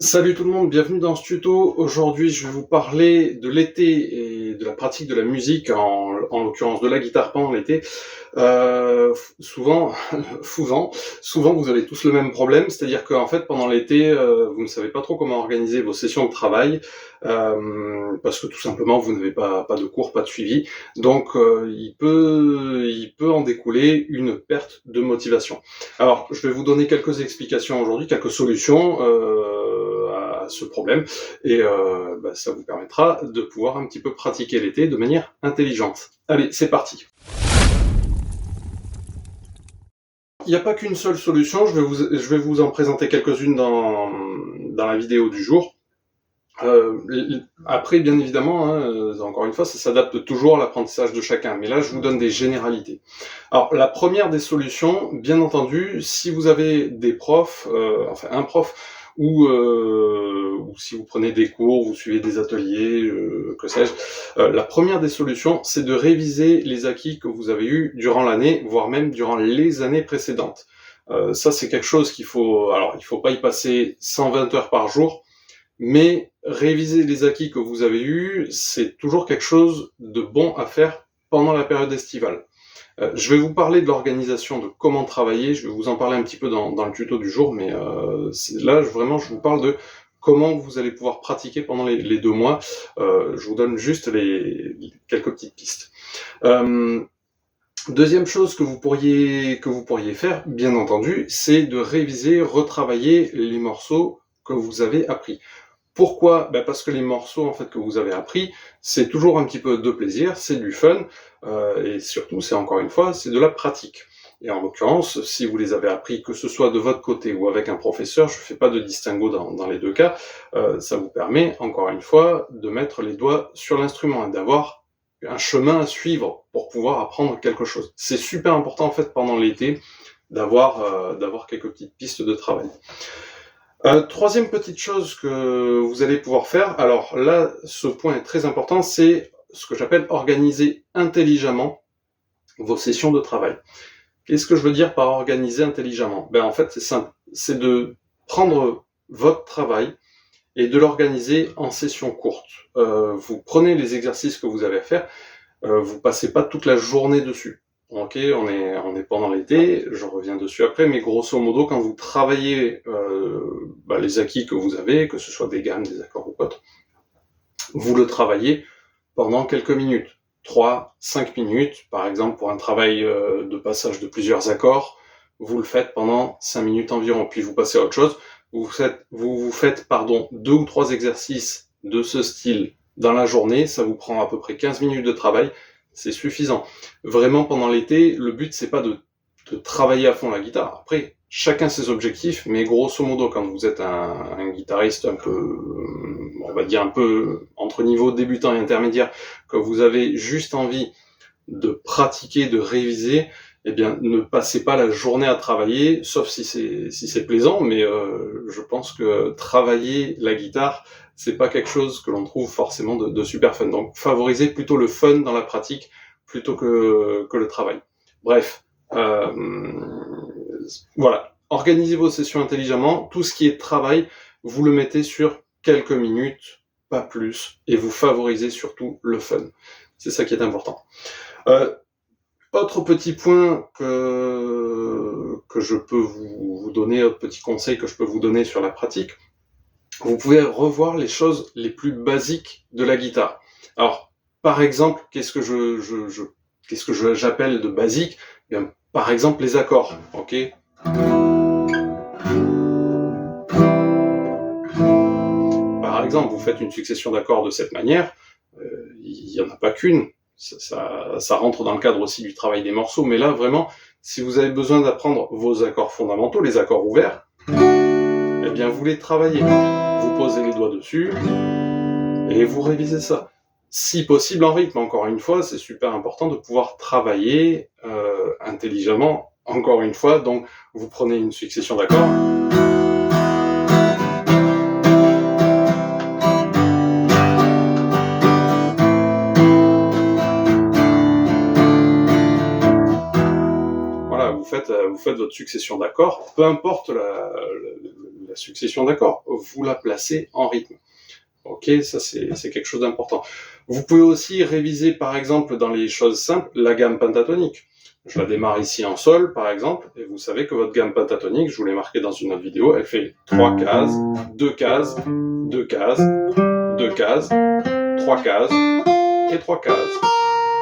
Salut tout le monde, bienvenue dans ce tuto. Aujourd'hui, je vais vous parler de l'été et de la pratique de la musique, en l'occurrence de la guitare pendant l'été. Souvent, souvent, vous avez tous le même problème, c'est-à-dire qu'en fait, pendant l'été, vous ne savez pas trop comment organiser vos sessions de travail, parce que tout simplement, vous n'avez pas de cours, pas de suivi. Donc, il peut en découler une perte de motivation. Alors, je vais vous donner quelques explications aujourd'hui, quelques solutions à ce problème, et ça vous permettra de pouvoir un petit peu pratiquer l'été de manière intelligente. Allez, c'est parti. Il n'y a pas qu'une seule solution, je vais vous en présenter quelques-unes dans la vidéo du jour. Après, bien évidemment, encore une fois, ça s'adapte toujours à l'apprentissage de chacun, mais là, je vous donne des généralités. Alors, la première des solutions, bien entendu, si vous avez des profs, un prof, ou si vous prenez des cours, vous suivez des ateliers, que sais-je, la première des solutions, c'est de réviser les acquis que vous avez eus durant l'année, voire même durant les années précédentes. Ça, c'est quelque chose il faut pas y passer 120 heures par jour, mais réviser les acquis que vous avez eus, c'est toujours quelque chose de bon à faire pendant la période estivale. Je vais vous parler de l'organisation, de comment travailler, je vais vous en parler un petit peu dans le tuto du jour, mais là, vraiment, je vous parle de comment vous allez pouvoir pratiquer pendant les 2 mois. Je vous donne juste quelques petites pistes. Deuxième chose que vous pourriez faire, bien entendu, c'est de réviser, retravailler les morceaux que vous avez appris. Pourquoi ? Parce que les morceaux en fait que vous avez appris, c'est toujours un petit peu de plaisir, c'est du fun, et surtout, c'est encore une fois, c'est de la pratique. Et en l'occurrence, si vous les avez appris, que ce soit de votre côté ou avec un professeur, je ne fais pas de distinguo dans les deux cas, ça vous permet, encore une fois, de mettre les doigts sur l'instrument et d'avoir un chemin à suivre pour pouvoir apprendre quelque chose. C'est super important en fait pendant l'été d'avoir quelques petites pistes de travail. Troisième petite chose que vous allez pouvoir faire, alors là, ce point est très important, c'est ce que j'appelle organiser intelligemment vos sessions de travail. Qu'est-ce que je veux dire par organiser intelligemment ? En fait, c'est simple, c'est de prendre votre travail et de l'organiser en sessions courtes. Vous prenez les exercices que vous avez à faire, vous passez pas toute la journée dessus. Ok, on est pendant l'été, je reviens dessus après, mais grosso modo, quand vous travaillez les acquis que vous avez, que ce soit des gammes, des accords ou autre, vous le travaillez pendant quelques minutes, 3-5 minutes, par exemple pour un travail de passage de plusieurs accords, vous le faites pendant 5 minutes environ, puis vous passez à autre chose, vous faites 2 ou 3 exercices de ce style dans la journée, ça vous prend à peu près 15 minutes de travail, c'est suffisant. Vraiment, pendant l'été, le but, c'est pas de travailler à fond la guitare. Après, chacun ses objectifs, mais grosso modo, quand vous êtes un guitariste un peu, on va dire un peu entre niveau débutant et intermédiaire, que vous avez juste envie de pratiquer, de réviser, eh bien, ne passez pas la journée à travailler, sauf si c'est plaisant, mais je pense que travailler la guitare, c'est pas quelque chose que l'on trouve forcément de super fun. Donc, favorisez plutôt le fun dans la pratique plutôt que le travail. Bref, voilà. Organisez vos sessions intelligemment. Tout ce qui est travail, vous le mettez sur quelques minutes, pas plus, et vous favorisez surtout le fun. C'est ça qui est important. Autre petit point que je peux vous donner, autre petit conseil que je peux vous donner sur la pratique, vous pouvez revoir les choses les plus basiques de la guitare. Alors, par exemple, qu'est-ce que j'appelle de basique ? Par exemple, les accords, ok ? Par exemple, vous faites une succession d'accords de cette manière, il n'y en a pas qu'une, ça rentre dans le cadre aussi du travail des morceaux, mais là, vraiment, si vous avez besoin d'apprendre vos accords fondamentaux, les accords ouverts, eh bien, vous les travaillez. Vous posez les doigts dessus, et vous révisez ça. Si possible en rythme, encore une fois, c'est super important de pouvoir travailler intelligemment, encore une fois, donc vous prenez une succession d'accords, vous faites votre succession d'accords, peu importe la succession d'accords, vous la placez en rythme. Ok, ça c'est quelque chose d'important. Vous pouvez aussi réviser par exemple dans les choses simples la gamme pentatonique. Je la démarre ici en sol par exemple, et vous savez que votre gamme pentatonique, je vous l'ai marqué dans une autre vidéo, elle fait 3 cases, 2 cases, 2 cases, 2 cases, 3 cases et 3 cases.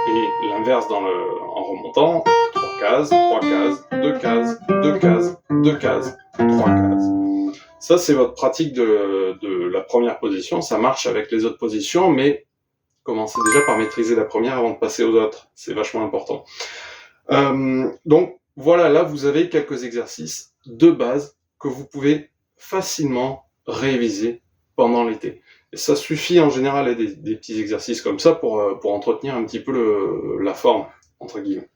Et l'inverse en remontant, 3 cases, 3 cases, 2 cases, 2 cases, 2 cases, 3 cases. Ça, c'est votre pratique de la première position. Ça marche avec les autres positions, mais commencez déjà par maîtriser la première avant de passer aux autres. C'est vachement important. Donc, voilà, là, vous avez quelques exercices de base que vous pouvez facilement réviser pendant l'été. Et ça suffit en général des petits exercices comme ça pour entretenir un petit peu la forme, entre guillemets.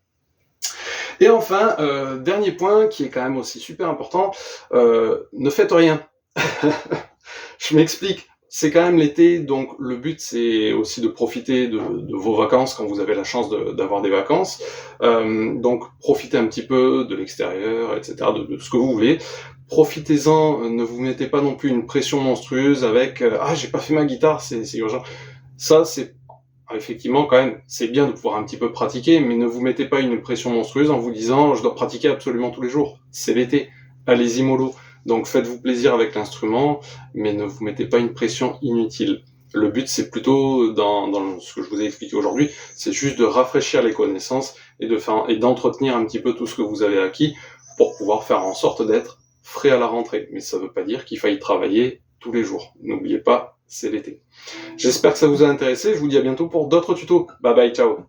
Et enfin, dernier point qui est quand même aussi super important, ne faites rien. Je m'explique. C'est quand même l'été, donc le but c'est aussi de profiter de vos vacances quand vous avez la chance d'avoir des vacances. Donc profitez un petit peu de l'extérieur, etc., de ce que vous voulez. Profitez-en, ne vous mettez pas non plus une pression monstrueuse avec ah j'ai pas fait ma guitare, c'est urgent. Ça c'est effectivement quand même c'est bien de pouvoir un petit peu pratiquer, mais ne vous mettez pas une pression monstrueuse en vous disant je dois pratiquer absolument tous les jours. C'est l'été, allez-y mollo. Donc faites-vous plaisir avec l'instrument, mais ne vous mettez pas une pression inutile. Le but c'est plutôt dans ce que je vous ai expliqué aujourd'hui, c'est juste de rafraîchir les connaissances et d'entretenir un petit peu tout ce que vous avez acquis pour pouvoir faire en sorte d'être frais à la rentrée. Mais ça ne veut pas dire qu'il faille travailler tous les jours. N'oubliez pas, c'est l'été. J'espère que ça vous a intéressé. Je vous dis à bientôt pour d'autres tutos. Bye bye, ciao.